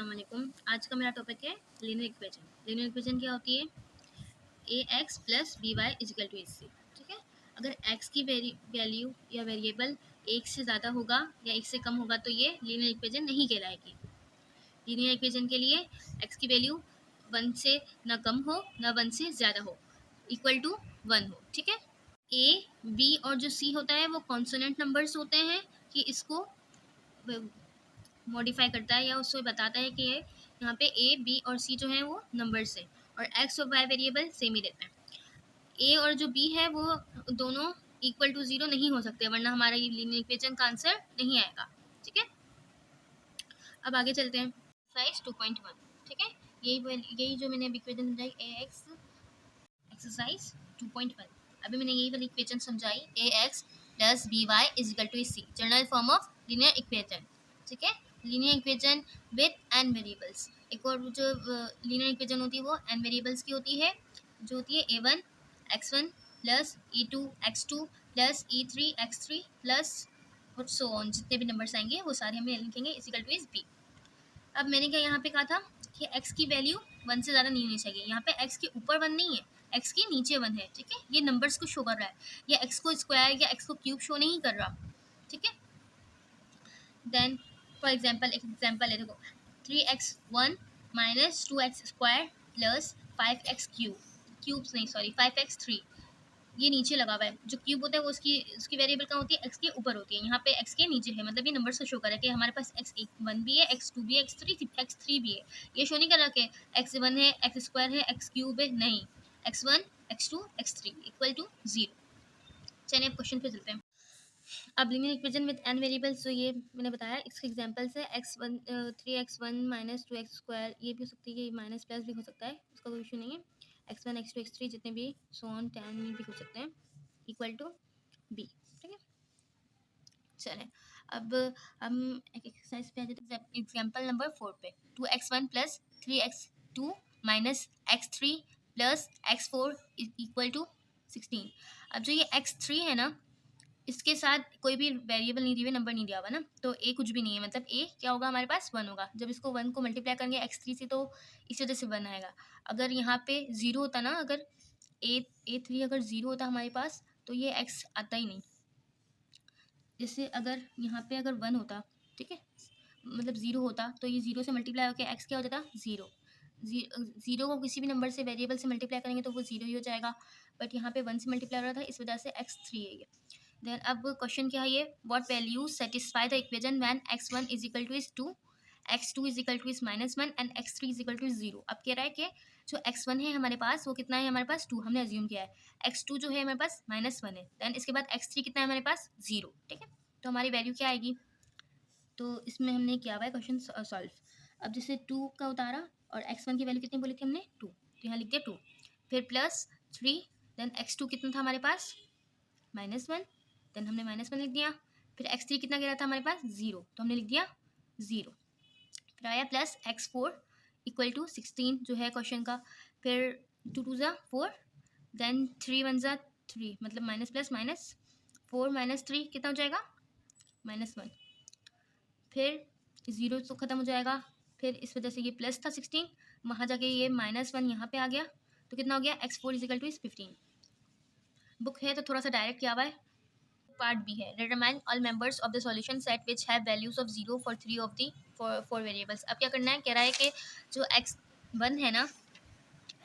अस्सलाम वालेकुम। आज का मेरा टॉपिक है लीनियर इक्वेशन। लीनियर इक्वेशन क्या होती है? A x plus b y is equal to c. ठीक है, अगर एक्स की वैल्यू या वेरिएबल एक से ज़्यादा होगा या एक से कम होगा तो ये लीनियर इक्वेशन नहीं कहलाएगी। लीनियर इक्वेशन के लिए एक्स की वैल्यू वन से ना कम हो ना वन से ज़्यादा हो, इक्वल टू वन हो। ठीक है, ए बी और जो सी होता है वो कॉन्सोनेंट नंबर्स होते हैं कि इसको मॉडिफाई करता है या उसको बताता है कि ये यहाँ पे ए बी और सी जो है वो नंबर्स है और एक्स और वाई वेरिएबल सेम ही रहता है। ए और जो बी है वो दोनों इक्वल टू जीरो नहीं हो सकते, वरना हमारा ये लीनियर इक्वेशन का आंसर नहीं आएगा। ठीक है, अब आगे चलते हैं। एक्सरसाइज 2.1। ठीक है, यही जो मैंने अभी इक्वेशन समझाई ए एक्स, एक्सरसाइज 2.1। अभी मैंने यही वाली इक्वेशन समझाई a x plus b y is equal to c, general form of linear equation. ठीक है, linear equation with n variables. एक और जो लीनियर इक्वेशन होती है वो एन वेरिएबल्स की होती है, जो होती है a one x one plus a two x two plus a three x three plus और सो ऑन, जितने भी नंबर्स आएंगे वो सारे हमें लिखेंगे is equal to is b. अब मैंने क्या यहाँ पे कहा था कि x की वैल्यू वन से ज़्यादा नहीं होनी चाहिए। यहाँ पे x के ऊपर वन नहीं है, x के नीचे वन है। ठीक है, ये नंबर्स को शो कर रहा है, या x को स्क्वायर या x को क्यूब शो नहीं कर रहा। ठीक है, देन फॉर एग्जांपल एक एग्जांपल है, देखो 3x1 minus 2x square plus 5x cubes नहीं सॉरी 5x3, ये नीचे लगा हुआ है। जो क्यूब होता है वो उसकी वेरिएबल कहाँ होती है? एक्स के ऊपर होती है। यहाँ पे एक्स के नीचे है, मतलब ये नंबर से शो कर रहा है कि हमारे पास एक्स वन भी है, एक्स टू भी है, एक्स थ्री भी है। ये शो नहीं कर रहा कि एक्स वन है, एक्स स्क्वायर है, एक्स क्यूब है, नहीं, x one x two x three equal to zero. चलिए अब क्वेश्चन पे चलते हैं। अब linear equation with n variables, जो ये मैंने बताया इसके एग्जांपल्स है x one 3x1 minus 2x square, ये भी हो सकती है, ये माइनस प्लस भी हो सकता है, उसका कोई इशू नहीं है। x1 x2 x3 जितने भी सो ऑन 10 भी हो सकते हैं, इक्वल टू बी। ठीक है, चलें अब हम एक एक्सरसाइज पे आ जाते हैं, एग्जाम्पल नंबर 4 पे। 2x1 plus 3x2 minus x3 plus x4 equal to 16। अब जो ये x3 है ना, इसके साथ कोई भी वेरिएबल नहीं दिया हुआ, नंबर नहीं दिया हुआ ना, तो ए कुछ भी नहीं है, मतलब ए क्या होगा हमारे पास? वन होगा। जब इसको वन को मल्टीप्लाई करेंगे x3 से तो इस वजह से वन आएगा। अगर यहाँ पे ज़ीरो होता ना, अगर ए3 अगर ज़ीरो होता हमारे पास तो ये x आता ही नहीं। जैसे अगर यहाँ पे अगर वन होता, ठीक है, मतलब ज़ीरो होता तो ये ज़ीरो से मल्टीप्लाई होकर एक्स क्या हो जाता? ज़ीरो। ज़ीरो को किसी भी नंबर से वेरिएबल से मल्टीप्लाई करेंगे तो वो ज़ीरो ही हो जाएगा, बट यहाँ पे वन से मल्टीप्लाई हो रहा था, इस वजह से x3 है ये। देन अब क्वेश्चन क्या है ये, what value satisfy the equation when x1 is equal to is 2, x2 is equal to is -1 and x3 is equal to is 0। अब कह रहा है कि जो x1 है हमारे पास वो कितना है? हमारे पास 2, हमने अज्यूम किया है। x2 जो है हमारे पास -1 है, देन इसके बाद x3 कितना है हमारे पास? 0। ठीक है, तो हमारी वैल्यू क्या आएगी? तो इसमें हमने किया हुआ है क्वेश्चन सॉल्व। अब जैसे 2 का उतारा और x1 की वैल्यू कितनी बोली थी हमने? 2, तो यहाँ लिख दिया 2, फिर प्लस 3, देन x2 कितना था हमारे पास? -1, देन हमने -1 लिख दिया, फिर x3 कितना गिरा था हमारे पास? 0, तो हमने लिख दिया 0, फिर आया प्लस x4 इक्वल टू 16 जो है क्वेश्चन का, फिर 2 2 ज़ा 4, देन 3 1 ज़ा 3, मतलब माइनस प्लस माइनस, 4 माइनस 3 कितना हो जाएगा? -1, फिर 0 तो ख़त्म हो जाएगा, फिर इस वजह से ये प्लस था 16, वहाँ जाके ये -1 यहाँ पे आ गया, तो कितना हो गया? x4 is equal to is 15। Book है तो थोड़ा सा डायरेक्ट किया हुआ है। पार्ट बी है, determine all members of the solution set which have values of 0 for 3 of the four variables. अब क्या करना है? कह रहा है कि जो x1 है ना,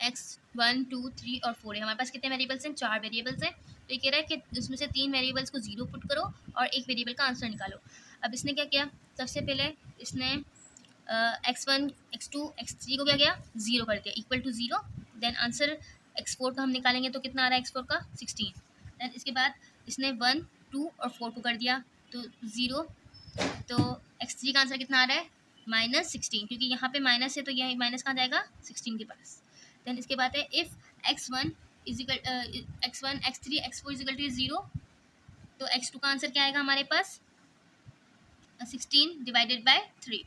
x1 2 3 और 4 है, हमारे पास कितने वेरिएबल्स हैं? 4 वेरिएबल्स हैं। तो ये कह रहा है कि उसमें से 3 वेरिएबल्स को 0 पुट करो और एक वेरिएबल का आंसर निकालो। अब इसने क्या किया? सबसे पहले इसने x1 x2 x3 को क्या किया? 0 कर दिया, equal to 0। Then answer x4 का हम निकालेंगे तो कितना आ रहा है x4 का? 16। देन इसके बाद इसने 1 2 और 4 को कर दिया तो 0, तो x3 का आंसर कितना आ रहा है? -16, क्योंकि यहाँ पे माइनस है तो यह माइनस कहाँ जाएगा? 16 के पास। देन इसके बाद है if x1 is equal x1 x3 x4 is equal to 0, तो x2 का आंसर क्या आएगा हमारे पास? 16 डिवाइडेड बाय 3।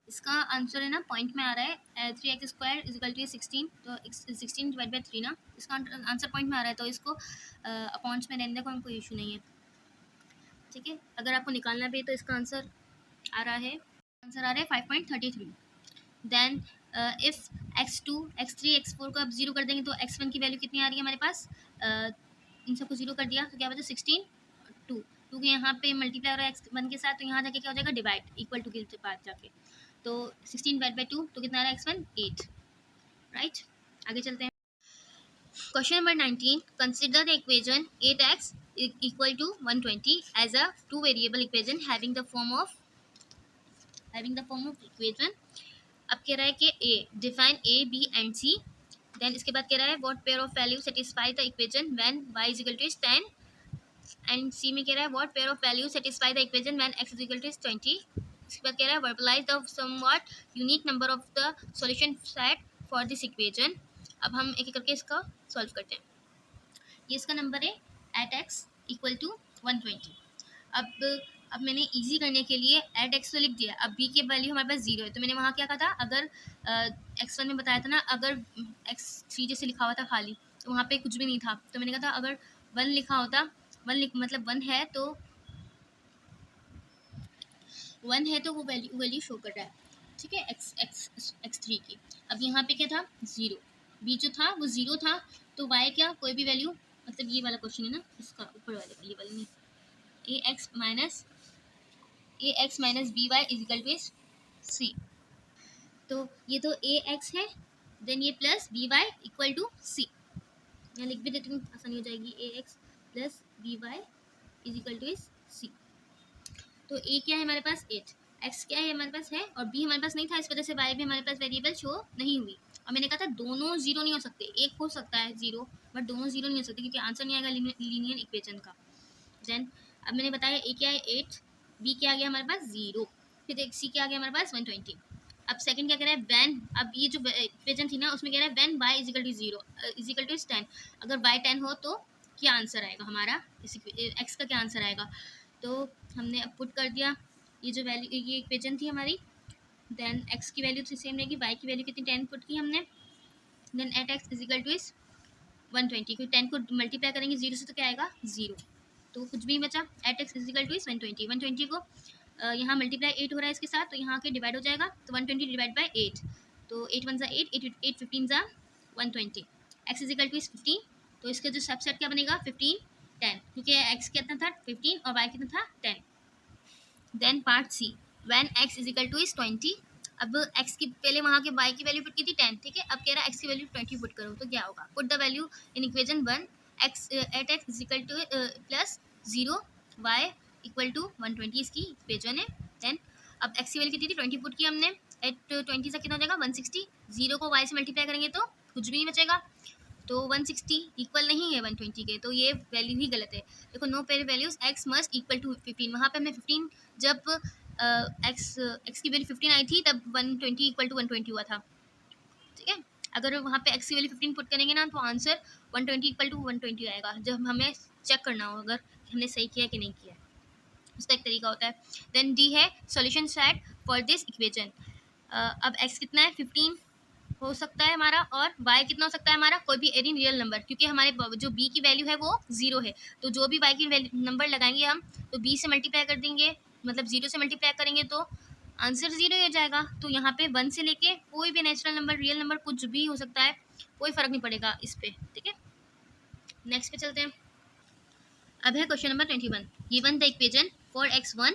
इसका आंसर है ना पॉइंट में आ रहा है 3x square is equal to 16, तो 16 डिवाइड बाई 3 ना, इसका आंसर पॉइंट में आ रहा है तो इसको अपॉइंट्स में रहने का कोई इशू नहीं है। ठीक है, अगर आपको निकालना भी है तो इसका आंसर आ रहा है आंसर आ रहा है 5.33। Then if x2 x3 x4 को आप जीरो कर देंगे तो x1 की वैल्यू कितनी आ रही है हमारे पास, इन सबको जीरो कर दिया तो क्या बचा 16 2, क्योंकि यहाँ पे मल्टीप्लाई हो रहा है x1 के साथ, तो यहाँ जाके क्या हो जाएगा डिवाइड, इक्वल टू के बाद जाके, तो 16 डिवाइड बाई 2 तो कितना आ रहा है x1 8, राइट। आगे चलते हैं। Question number 19, consider the equation 8x equal to 120 as a two variable equation having the form of equation. अब कह रहा है कि a define a b and c, then इसके बाद कह रहा है what pair of value satisfy the equation when y is equal to 10, and c में कह रहा है what pair of value satisfy the equation when x is equal to 20। इसके बाद कह रहा है verbalise the somewhat unique number of the solution set for this equation. अब हम एक एक करके इसका सॉल्व करते हैं। ये इसका नंबर है एट एक्स इक्वल टू 120। अब मैंने इजी करने के लिए एट एक्स तो लिख दिया। अब बी की वैल्यू हमारे पास जीरो है, तो मैंने वहाँ क्या कहा था, अगर x1 में बताया था ना, अगर x3 जैसे लिखा हुआ था खाली, तो वहाँ पे कुछ भी नहीं था, तो मैंने कहा था अगर 1 लिखा होता, मतलब 1 है तो 1 है तो वो वैल्यू शो कर रहा है, ठीक है, x3 की। अब यहाँ पे क्या था, जीरो, बी जो था वो जीरो था, तो y क्या कोई भी वैल्यू, मतलब ये वाला क्वेश्चन है ना, इसका ऊपर वाले का, ये वाला नहीं, a x minus b y is equal to c. तो ये तो ए एक्स है, देन ये plus b y equal to c. मैं लिख भी देती हूँ, आसानी हो जाएगी, a x plus b y is equal to c. तो ए क्या है हमारे पास 8, एक्स क्या है हमारे पास है, और बी हमारे पास नहीं था, इस वजह से वाई भी हमारे पास वेरिएबल शो नहीं हुई। और मैंने कहा था दोनों जीरो नहीं हो सकते, एक हो सकता है जीरो, बट दोनों जीरो नहीं हो सकते क्योंकि आंसर नहीं आएगा लीनियर इक्वेशन का। देन अब मैंने बताया ए क्या है 8, बी क्या आ गया हमारे पास जीरो, फिर एक सी क्या आ गया हमारे पास 120। अब सेकंड क्या कह रहा है व्हेन, अब ये जो इक्वेशन थी ना उसमें कह रहा है when y is equal to zero is equal to 10, अगर y 10 हो तो क्या आंसर आएगा हमारा, इस x का क्या आंसर आएगा। तो हमने अब पुट कर दिया ये जो वैल्यू, ये इक्वेशन थी हमारी, देन x की वैल्यू तो सेम रहेगी, y की वैल्यू कितनी 10 पुट की हमने, then at x is equal to 120, क्योंकि 10 को मल्टीप्लाई करेंगे जीरो से तो क्या आएगा जीरो, तो कुछ भी बचा, एट एक्स इजिकल टू 120 को यहाँ मल्टीप्लाई 8 हो रहा है इसके साथ, तो यहाँ के डिवाइड हो जाएगा, तो 120 डिवाइड बाई 8, तो 8 1 ज़ा 8, 8 15 ज़ा 120, एक्स इजिकल टू 15, तो इसका जो सबसेट क्या बनेगा 15 10, क्योंकि एक्स कितना था 15 और वाई कितना था 10। Then part C, when x is equal to 20, अब x की पहले वहाँ के y की वैल्यू पुट की थी 10, ठीक है, अब कह रहा है x की वैल्यू 20 पुट करो, तो क्या होगा, put the value in equation 1, x at x is equal to plus 0 y equal to 120 इसकी इक्वेशन है। देन अब x की वैल्यू कितनी थी 20 पुट की हमने, एट 20 से कितना हो जाएगा 160, 0 को y से मल्टीप्लाई करेंगे तो कुछ भी नहीं बचेगा, तो 160 इक्वल नहीं है 120 के, तो ये वैल्यू ही गलत है। देखो no pair values x must equal to 15, वहाँ पे हमने 15 जब x की वैल्यू 15 आई थी तब 120 इक्वल टू 120 हुआ था, ठीक है। अगर वहाँ पे x की वैल्यू 15 पुट करेंगे ना तो आंसर 120 इक्वल टू 120 आएगा, जब हमें चेक करना हो अगर हमने सही किया कि नहीं किया, उसका एक तरीका होता है। देन डी है solution set for this equation. अब x कितना है 15 हो सकता है हमारा, और y कितना हो सकता है हमारा, कोई भी एनी रियल नंबर, क्योंकि हमारे जो b की वैल्यू है वो जीरो है, तो जो भी y की नंबर लगाएंगे हम, तो b से मल्टीप्लाई कर देंगे, मतलब जीरो से मल्टीप्लाई करेंगे तो आंसर जीरो ही हो जाएगा। तो यहाँ पे 1 से लेके कोई भी नेचुरल नंबर, रियल नंबर कुछ भी हो सकता है, कोई फर्क नहीं पड़ेगा इस पे, ठीक है। नेक्स्ट पे चलते हैं। अब है question number 21, given the equation 4x1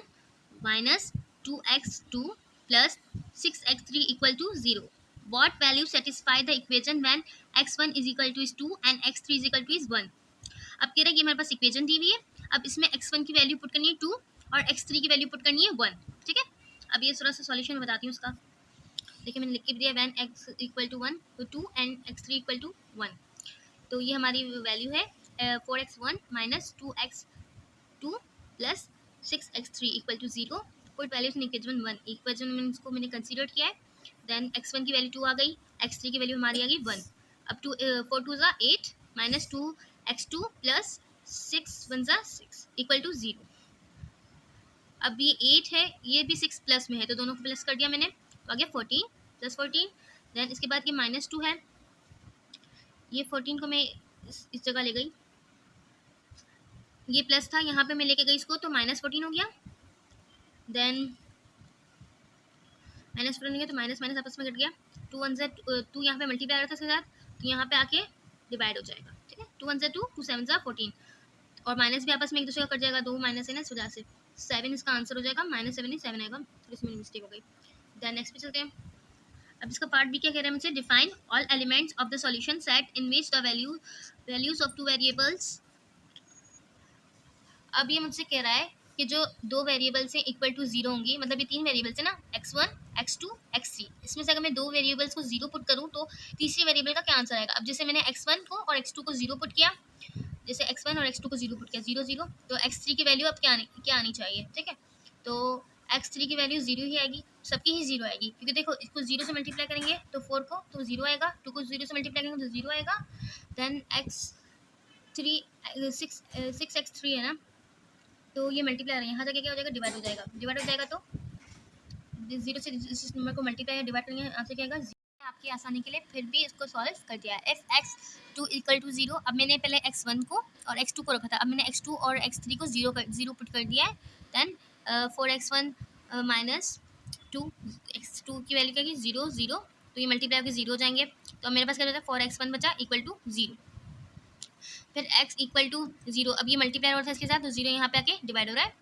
minus 2x2 plus 6x3 equal to 0, what value satisfy the equation when x1 is equal to 2 and x3 is equal to 1। अब कह रहा है कि हमारे पास इक्वेशन दी हुई है, अब इसमें x1 की वैल्यू पुट करनी है 2 और x3 की वैल्यू पुट करनी है 1, ठीक है। अब ये थोड़ा सा सॉल्यूशन बताती हूँ उसका, देखिए मैंने लिख के दिया व्हेन x इक्वल टू 1 तो 2 एंड x3 इक्वल टू 1, तो ये हमारी वैल्यू है 4x1 minus 2x2 plus 6x3 equal to 0, put values in equation 1, equation में इसको मैंने कंसीडर किया है, देन x1 की वैल्यू 2 आ गई, x3 की वैल्यू हमारी आ गई 1, अब 4 2 ज़ा 8 माइनस 2x2 प्लस 6 1 ज़ा 6 इक्वल टू 0। अब ये 8 है, ये भी 6 प्लस में है, तो दोनों को प्लस कर दिया मैंने, तो आ गया 14 प्लस 14, देन इसके बाद ये -2 है, ये 14 को मैं इस जगह ले गई, ये प्लस था यहाँ पे मैं लेके गई इसको, तो -14 हो गया, देन माइनस फोर नहीं है तो माइनस माइनस आपस में कट गया, 2 1 से 2 यहाँ पे मल्टीप्लाई आ रहा था इसके साथ, तो यहाँ पे आके डिवाइड हो जाएगा, ठीक है। 2 1 से 2, 2 7 से 14, और माइनस भी आपस में एक दूसरे का कट जाएगा, 2 माइनस है ना इस वजह से 7 इसका आंसर हो जाएगा, माइनस 7 ही 7 आएगा, थोड़ी सी मेरी मिस्टेक हो गई। देन नेक्स्ट पे चलते हैं। अब इसका पार्ट बी क्या कह रहा है मुझसे, define all elements of the solution set in which the values of two variables. अब ये मुझसे कह रहा है कि जो दो वेरिएबल्स हैं इक्वल टू जीरो होंगी, मतलब ये तीन वेरिएबल्स है ना, x1 x2 x3, इसमें से अगर मैं दो वेरिएबल्स को जीरो पुट करूँ तो तीसरी वेरिएबल का क्या आंसर आएगा। अब जैसे मैंने x1 को और x2 को जीरो पुट किया, जैसे x1 और x2 को जीरो पुट किया, 0 0, तो x3 की वैल्यू अब क्या आनी चाहिए, ठीक है। तो x3 की वैल्यू जीरो ही आएगी, सबकी ही जीरो आएगी, क्योंकि देखो इसको जीरो से मल्टीप्लाई करेंगे तो 4 को तो जीरो आएगा, 2 को जीरो से मल्टीप्लाई करेंगे तो जीरो आएगा, देन x3 6x3 है ना, तो ये मल्टीप्लाई यहाँ जाके क्या हो जाएगा, डिवाइड हो जाएगा, डिवाइड हो जाएगा तो जीरो से इस नंबर को मल्टीप्लाई डिवाइड करेंगे, आंसर क्या आएगा, आपकी आसानी के लिए फिर भी इसको सॉल्व कर दिया है। If x2 equal to zero, अब मैंने पहले x1 को और x2 को रखा था, अब मैंने x2 और x3 को जीरो पुट कर दिया है, देन 4x1 माइनस 2, x2 की वैल्यू क्या है, जीरो जीरो, तो ये मल्टीप्लाई होकर जीरो हो जाएंगे, तो मेरे पास क्या होता है 4x1 बचा इक्वल टू जीरो, फिर x इक्वल टू जीरो, अब ये मल्टीप्लाई हो रहा था इसके साथ, तो जीरो यहाँ पे आके डिवाइड हो रहा है,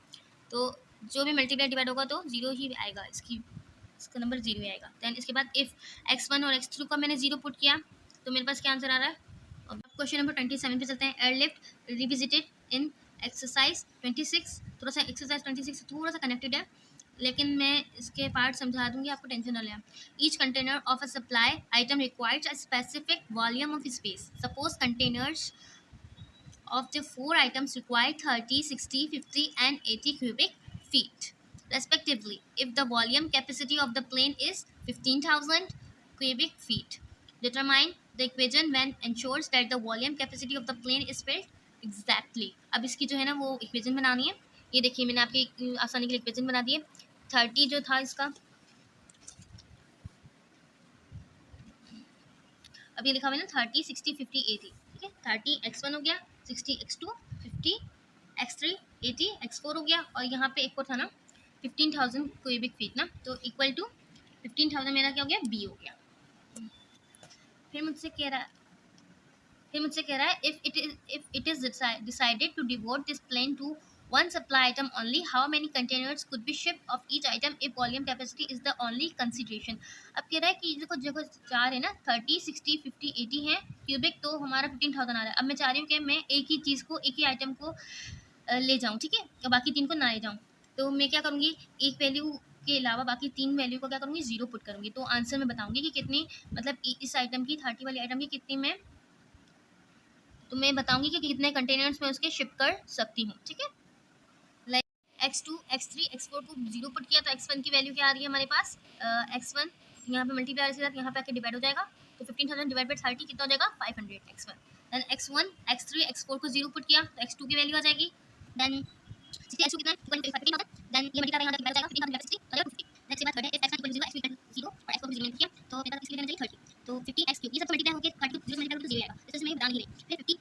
तो जो भी मल्टीप्लाई डिवाइड होगा तो जीरो ही आएगा, इसका नंबर जीरो ही आएगा। देन इसके बाद इफ x1 और x3 को मैंने जीरो पुट किया तो मेरे पास क्या आंसर आ रहा है। अब क्वेश्चन नंबर 27 पे चलते हैं। एयरलिफ्ट रिविजिटेड इन एक्सरसाइज 26, थोड़ा सा एक्सरसाइज 26 थोड़ा सा कनेक्टेड है, लेकिन मैं इसके पार्ट समझा दूंगी, आपको टेंशन ना लें। Each container of a supply item requires a specific volume of space, suppose containers of the four items require 30, 60, 50 and 80 cubic feet respectively if the volume capacity of the plane is 15,000 cubic feet. Determine the equation when ensures that the volume capacity of the plane is filled exactly. अब इसकी जो है ना वो equation बनानी है, ये देखिए मैंने आपकी आसानी के लिए इक्वेशन बना दी है। 30 जो था इसका, अब ये लिखा हुआ है ना 30, 60, 50, 80, ठीक है। 30 x1 हो गया, 60 x2, 50 x3, 80 x4 हो गया, और यहाँ पे एक और था ना 15,000 क्यूबिक फीट ना, तो इक्वल टू 15,000 मेरा क्या हो गया, बी हो गया। फिर मुझसे कह रहा है if it is decided to devote this plane to one supply item only, how many containers could be shipped of each item if volume capacity is the only consideration. अब कह रहा है कि देखो देखो चार है ना, 30, 60, 50, 80 है क्यूबिक, तो हमारा 15,000 आ रहा है। अब मैं चाह रही हूँ कि मैं एक ही चीज़ को, एक ही आइटम को ले जाऊँ, ठीक है, और बाकी तीन को ना ले जाऊँ, तो मैं क्या करूँगी, एक वैल्यू के अलावा बाकी तीन वैल्यू को क्या करूँगी, जीरो पुट करूँगी, तो आंसर में बताऊँगी कि कितनी, मतलब इस आइटम की 30 वाली आइटम की कितनी मैं, तो मैं बताऊंगी कि कितने कंटेनर्स में उसके शिप कर सकती हूँ, ठीक है। लाइक x2, x3, x4 को जीरो पुट किया तो x1 की वैल्यू क्या आ रही है हमारे पास, x1 यहाँ पे मल्टीप्लाई के साथ यहाँ पे आके डिवाइड हो जाएगा, तो 15,000 डिवाइड बाय 30 कितना हो जाएगा, 500 x1। Then x1, x3, x4 को जीरो पुट किया तो x2 की वैल्यू आ जाएगी, देन x2 कितना 15,000, देन ये मल्टीप्लाई यहाँ जाएगा 15,000 50 हो जाएगा 50। नेक्स्ट बात है if x1 equal to 0, x2 equal to 0 और x4 को 0 किया तो मेरे पास इसकी वैल्यू आ जाएगी 30, तो 50 x3 ये सब मल्टीप्लाई होकर 30 को 0 मल्टीप्लाई तो 0 आएगा, इससे मैं बता नहीं रही। फिर 50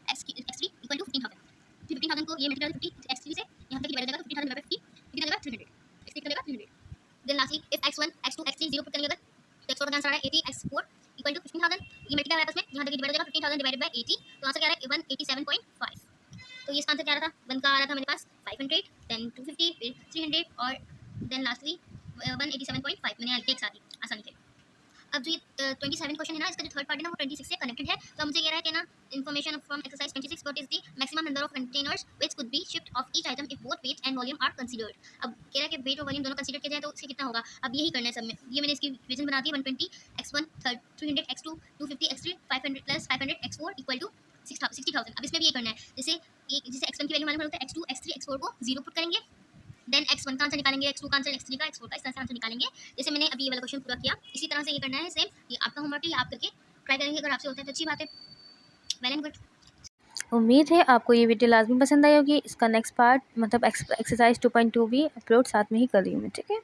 x3 इक्वल टू 15,000, फिर 15,000 को ये मल्टीप्लाई 50 x3 से यहाँ तक डिवाइड हो जाएगा, 15,000 डिवाइड बाय 50 कितना आएगा 300, x3 कितना आएगा 300। Then lastly if x1, x2, x3 0 put करेंगे अगर तो x4 का आंसर आ रहा है 80, x4 इक्वल टू 15,000, ये मल्टीप्लाई आपस में यहाँ तक डिवाइड हो जाएगा 15,000 डिवाइडेड बाय 80, तो आंसर क्या आ रहा है 187.5। तो ये इसका आंसर क्या आ रहा था, 1 का आ रहा था मेरे पास 500, देन 250, फिर 300 और देन लास्टली 187.5 मैंने एक साथ ही आसानी से। अब जो ये 27 क्वेश्चन है ना, इसका जो थर्ड पार्ट है ना वो 26 से कनेक्टेड है, तो मुझे कह रहा है कि ना information from exercise 26 what is the maximum number of containers which could be shipped of each item if both weight and volume are considered. अब कह रहा है कि वेट और वॉल्यूम दोनों कंसीडर किया जाए तो उससे कितना होगा, अब यही करना है सब में। ये मैंने इसकी इक्वेशन बना दी है 120 x1 300 x2 250 x3 500 plus 500 x4 equal to 60,000। अब इसमें भी ये करना है, जैसे x1 की वैल्यू मालूम होता है, x2 x3 x4 को जीरो पुट करेंगे, देन x1 का आंसर निकालेंगे, x2 का आंसर, x3 का, x4 का, इस तरह से आंसर निकालेंगे। जैसे मैंने अभी ये वाला क्वेश्चन पूरा किया, इसी तरह से ये करना है सेम। ये आपका होमवर्क है, ये आप करके ट्राई करेंगे, अगर आपसे होता है तो अच्छी बात है। Well and good. उम्मीद है आपको ये वीडियो लाजमी पसंद आई होगी। इसका नेक्स्ट पार्ट मतलब एक्सरसाइज 2.2 भी अपलोड साथ में ही कर रही हूँ मैं, ठीक है।